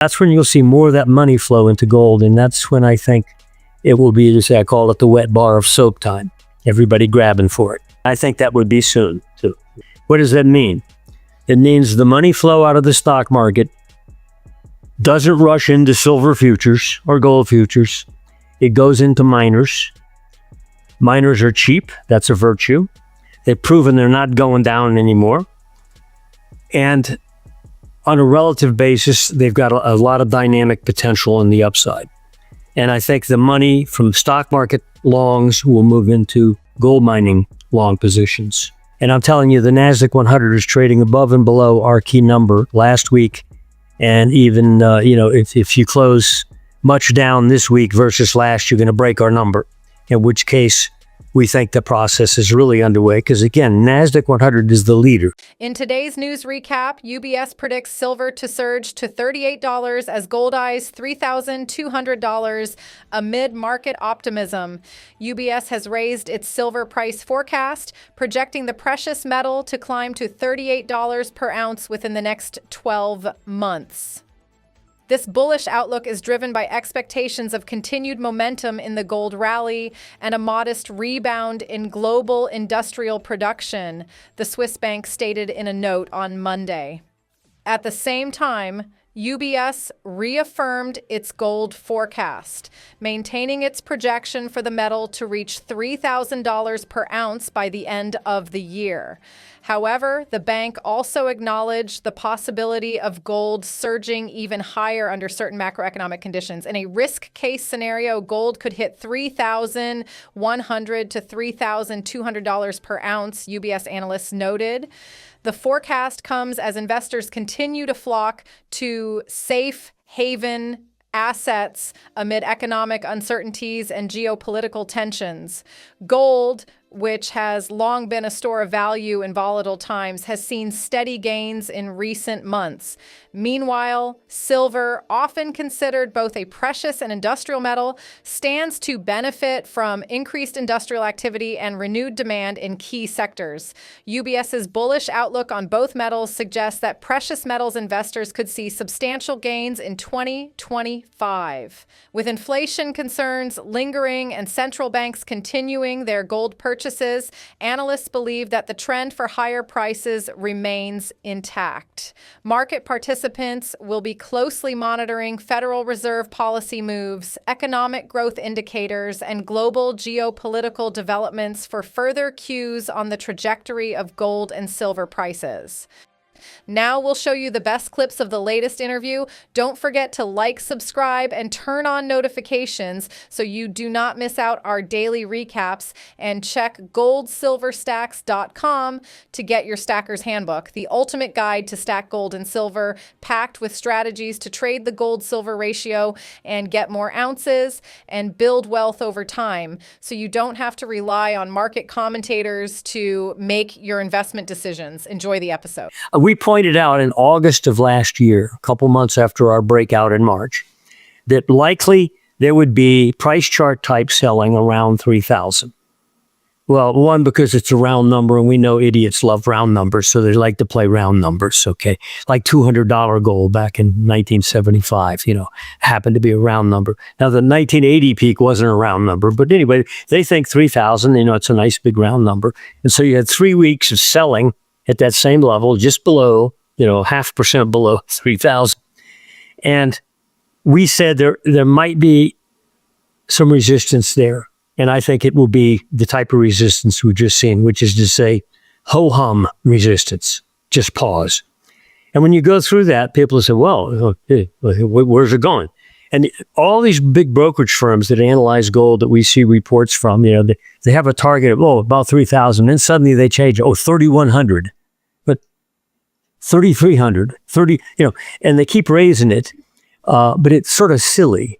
That's when you'll see more of that money flow into gold. And that's when I think it will be, as I call it, the wet bar of soap time. Everybody grabbing for it. I think that would be soon, too. What does that mean? It means the money flow out of the stock market doesn't rush into silver futures or gold futures. It goes into miners. Miners are cheap. That's a virtue. They've proven they're not going down anymore. And on a relative basis, they've got a lot of dynamic potential on the upside. And I think the money from stock market longs will move into gold mining long positions. And I'm telling you, the NASDAQ 100 is trading above and below our key number last week. And even, if you close much down this week versus last, you're going to break our number, in which case we think the process is really underway because, again, NASDAQ 100 is the leader. In today's news recap, UBS predicts silver to surge to $38 as gold eyes $3,200 amid market optimism. UBS has raised its silver price forecast, projecting the precious metal to climb to $38 per ounce within the next 12 months. This bullish outlook is driven by expectations of continued momentum in the gold rally and a modest rebound in global industrial production, the Swiss bank stated in a note on Monday. At the same time, UBS reaffirmed its gold forecast, maintaining its projection for the metal to reach $3,000 per ounce by the end of the year. However, the bank also acknowledged the possibility of gold surging even higher under certain macroeconomic conditions. In a risk case scenario, gold could hit $3,100 to $3,200 per ounce, UBS analysts noted. The forecast comes as investors continue to flock to safe haven assets amid economic uncertainties and geopolitical tensions. Gold, which has long been a store of value in volatile times, has seen steady gains in recent months. Meanwhile, silver, often considered both a precious and industrial metal, stands to benefit from increased industrial activity and renewed demand in key sectors. UBS's bullish outlook on both metals suggests that precious metals investors could see substantial gains in 2025. With inflation concerns lingering and central banks continuing their gold purchases, analysts believe that the trend for higher prices remains intact. Market participants will be closely monitoring Federal Reserve policy moves, economic growth indicators, and global geopolitical developments for further cues on the trajectory of gold and silver prices. Now we'll show you the best clips of the latest interview. Don't forget to like, subscribe, and turn on notifications so you do not miss out our daily recaps. And check goldsilverstacks.com to get your Stacker's Handbook, the ultimate guide to stack gold and silver, packed with strategies to trade the gold-silver ratio and get more ounces and build wealth over time, so you don't have to rely on market commentators to make your investment decisions. Enjoy the episode. We pointed out in August of last year, a couple months after our breakout in March, that likely there would be price chart type selling around 3,000. Well, one, because it's a round number, and we know idiots love round numbers, so they like to play round numbers, okay? Like $200 gold back in 1975, happened to be a round number. Now, the 1980 peak wasn't a round number, but anyway, they think 3,000, it's a nice big round number. And so you had 3 weeks of selling at that same level, just below, 0.5% below 3,000. And we said there might be some resistance there. And I think it will be the type of resistance we've just seen, which is to say, ho-hum resistance, just pause. And when you go through that, people say, well, where's it going? And all these big brokerage firms that analyze gold that we see reports from, they have a target of, about 3,000. Then suddenly they change, 3,100. But 3,300, and they keep raising it. But it's sort of silly.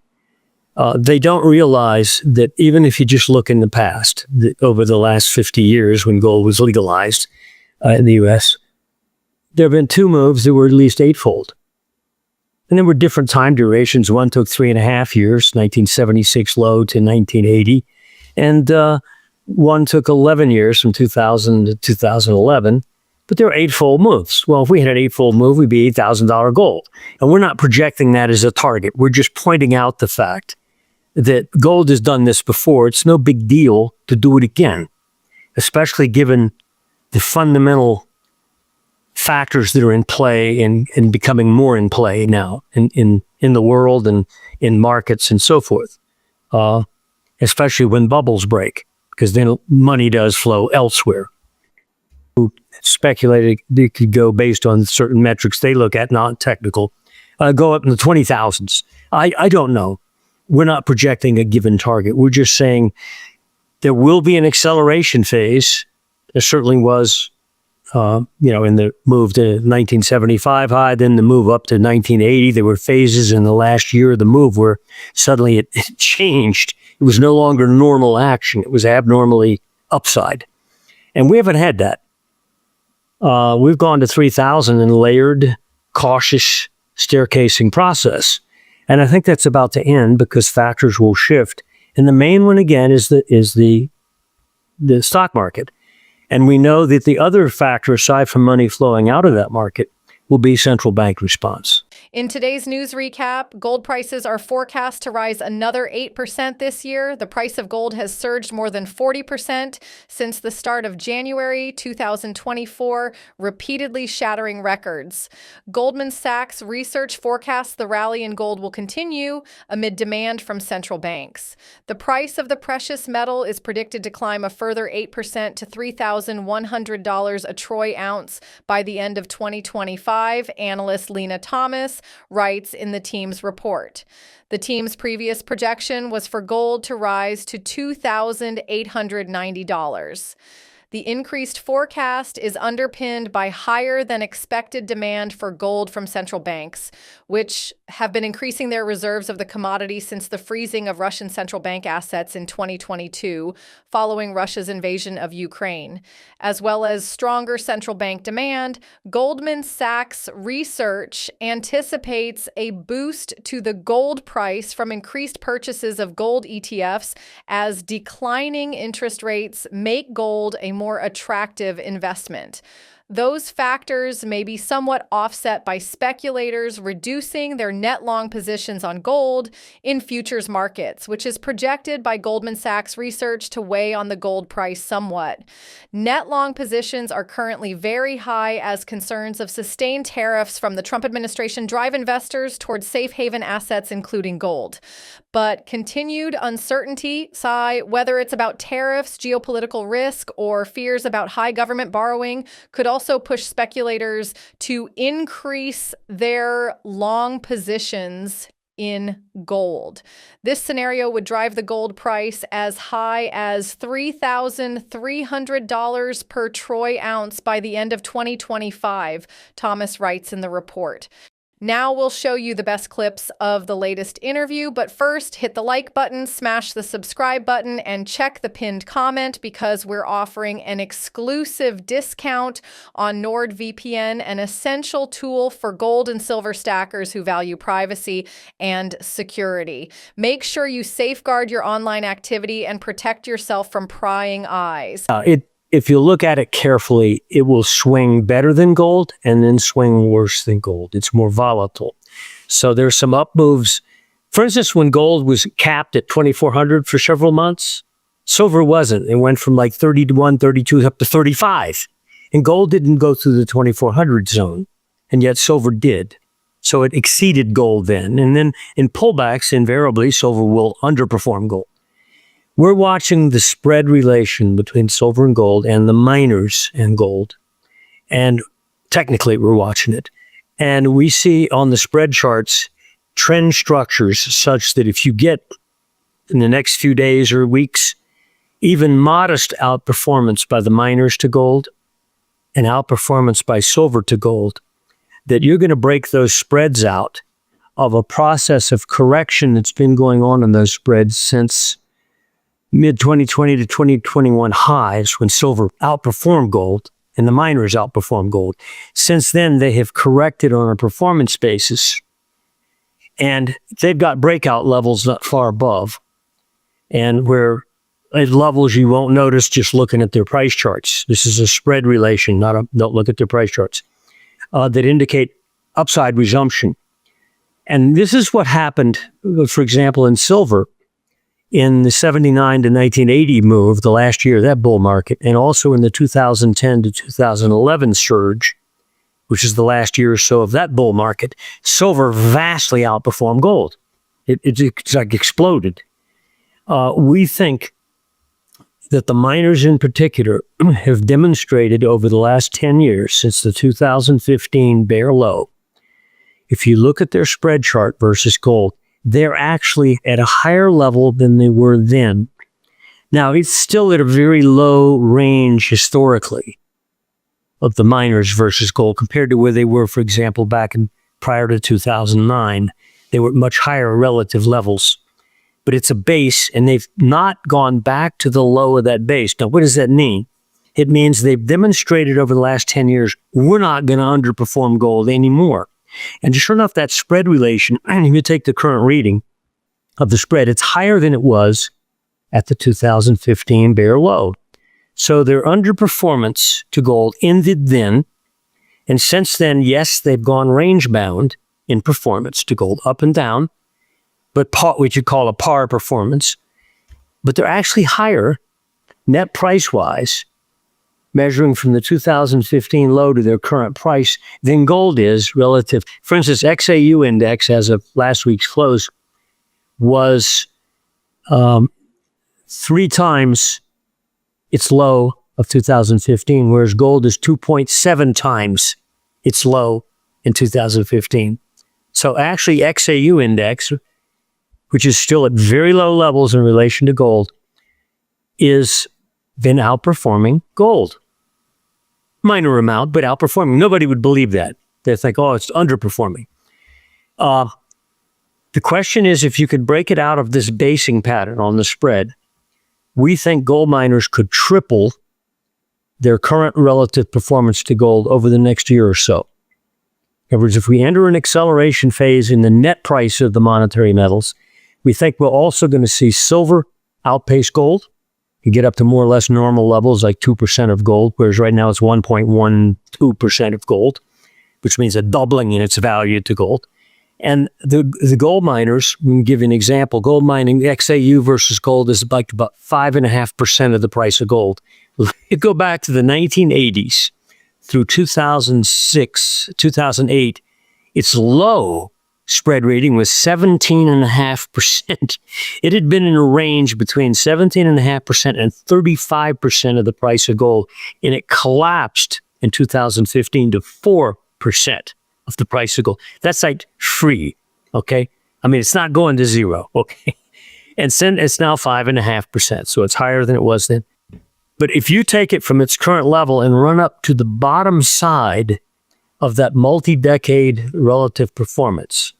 They don't realize that even if you just look in the past, over the last 50 years when gold was legalized in the U.S., there have been two moves that were at least eightfold. And there were different time durations. One took 3.5 years, 1976 low to 1980. And one took 11 years from 2000 to 2011. but they're eightfold moves. Well, if we had an eightfold move, we'd be $8,000 gold. And we're not projecting that as a target. We're just pointing out the fact that gold has done this before. It's no big deal to do it again, especially given the fundamental factors that are in play and becoming more in play now in the world and in markets and so forth, especially when bubbles break, because then money does flow elsewhere. Who speculated it could go based on certain metrics they look at, not technical, go up in the 20,000s. I don't know. We're not projecting a given target. We're just saying there will be an acceleration phase. There certainly was, in the move to 1975 high, then the move up to 1980. There were phases in the last year of the move where suddenly it changed. It was no longer normal action. It was abnormally upside. And we haven't had that. We've gone to 3,000 in layered, cautious staircasing process. And I think that's about to end because factors will shift. And the main one, again, is the stock market. And we know that the other factor, aside from money flowing out of that market, will be central bank response. In today's news recap, gold prices are forecast to rise another 8% this year. The price of gold has surged more than 40% since the start of January 2024, repeatedly shattering records. Goldman Sachs research forecasts the rally in gold will continue amid demand from central banks. The price of the precious metal is predicted to climb a further 8% to $3,100 a troy ounce by the end of 2025, analyst Lena Thomas writes in the team's report. The team's previous projection was for gold to rise to $2,890. The increased forecast is underpinned by higher than expected demand for gold from central banks, which have been increasing their reserves of the commodity since the freezing of Russian central bank assets in 2022, following Russia's invasion of Ukraine. As well as stronger central bank demand, Goldman Sachs research anticipates a boost to the gold price from increased purchases of gold ETFs as declining interest rates make gold a more attractive investment. Those factors may be somewhat offset by speculators reducing their net long positions on gold in futures markets, which is projected by Goldman Sachs research to weigh on the gold price somewhat. Net long positions are currently very high as concerns of sustained tariffs from the Trump administration drive investors towards safe haven assets, including gold. But continued uncertainty, whether it's about tariffs, geopolitical risk, or fears about high government borrowing, could also push speculators to increase their long positions in gold. This scenario would drive the gold price as high as $3,300 per troy ounce by the end of 2025, Thomas writes in the report. Now we'll show you the best clips of the latest interview, but first hit the like button, smash the subscribe button, and check the pinned comment because we're offering an exclusive discount on NordVPN, an essential tool for gold and silver stackers who value privacy and security. Make sure you safeguard your online activity and protect yourself from prying eyes. If you look at it carefully, it will swing better than gold and then swing worse than gold. It's more volatile. So there's some up moves. For instance, when gold was capped at 2,400 for several months, silver wasn't. It went from like 31, 32 up to 35. And gold didn't go through the 2,400 zone, and yet silver did. So it exceeded gold then. And then in pullbacks, invariably, silver will underperform gold. We're watching the spread relation between silver and gold and the miners and gold. And technically, we're watching it. And we see on the spread charts trend structures such that if you get in the next few days or weeks, even modest outperformance by the miners to gold and outperformance by silver to gold, that you're going to break those spreads out of a process of correction that's been going on in those spreads since mid-2020 to 2021 highs when silver outperformed gold and the miners outperformed gold. Since then, they have corrected on a performance basis, and they've got breakout levels not far above, and where at levels you won't notice just looking at their price charts. This is a spread relation, don't look at their price charts, that indicate upside resumption. And this is what happened, for example, in silver in the 79 to 1980 move, the last year of that bull market, and also in the 2010 to 2011 surge, which is the last year or so of that bull market. Silver vastly outperformed gold. It's like exploded. We think that the miners in particular have demonstrated over the last 10 years, since the 2015 bear low, if you look at their spread chart versus gold, they're actually at a higher level than they were then. Now, it's still at a very low range historically of the miners versus gold compared to where they were, for example, back in prior to 2009. They were much higher relative levels. But it's a base, and they've not gone back to the low of that base. Now, what does that mean? It means they've demonstrated over the last 10 years, we're not going to underperform gold anymore. And sure enough, that spread relation, if you take the current reading of the spread, it's higher than it was at the 2015 bear low. So their underperformance to gold ended then. And since then, yes, they've gone range bound in performance to gold, up and down, but what you call a par performance. But they're actually higher net price-wise, measuring from the 2015 low to their current price than gold is relative. For instance, XAU index as of last week's close was 3 times its low of 2015, whereas gold is 2.7 times its low in 2015. So actually XAU index, which is still at very low levels in relation to gold, is been outperforming gold. Minor amount, but outperforming. Nobody would believe that. They think, oh, it's underperforming. The question is, if you could break it out of this basing pattern on the spread, we think gold miners could triple their current relative performance to gold over the next year or so. In other words, if we enter an acceleration phase in the net price of the monetary metals, we think we're also going to see silver outpace gold. You get up to more or less normal levels, like 2% of gold, whereas right now it's 1.12% of gold, which means a doubling in its value to gold. And the gold miners, we can give you an example, gold mining, the XAU versus gold is like about 5.5% of the price of gold. You go back to the 1980s through 2006, 2008, its low spread rating was 17.5%. It had been in a range between 17.5% and 35% of the price of gold, and it collapsed in 2015 to 4% of the price of gold. That's like free, okay? I mean, it's not going to zero, okay? And it's now 5.5%, so it's higher than it was then. But if you take it from its current level and run up to the bottom side of that multi-decade relative performance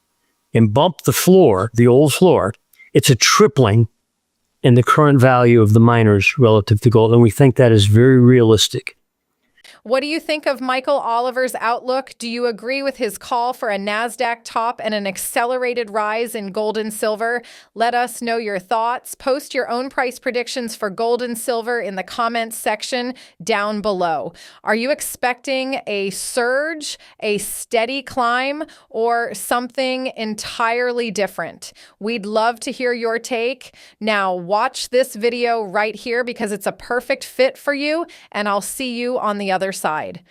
and bump the floor, the old floor, it's a tripling in the current value of the miners relative to gold. And we think that is very realistic. What do you think of Michael Oliver's outlook? Do you agree with his call for a NASDAQ top and an accelerated rise in gold and silver? Let us know your thoughts. Post your own price predictions for gold and silver in the comments section down below. Are you expecting a surge, a steady climb, or something entirely different? We'd love to hear your take. Now watch this video right here because it's a perfect fit for you, and I'll see you on the other side.